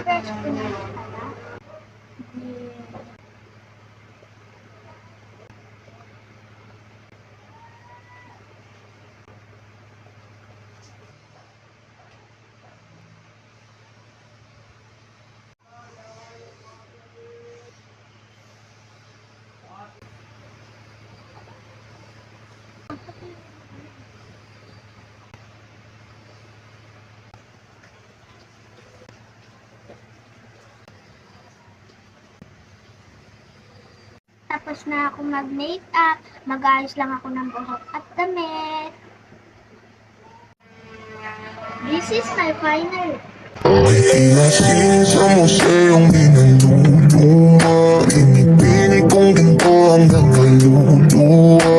Fresh ko na pala. Tapos na ako mag-makeup, mag-ayos lang ako ng buhok at damit. This is my final. Ikinasing sa museong minaluluma, inipinig kong ginto hanggang kaluluwa.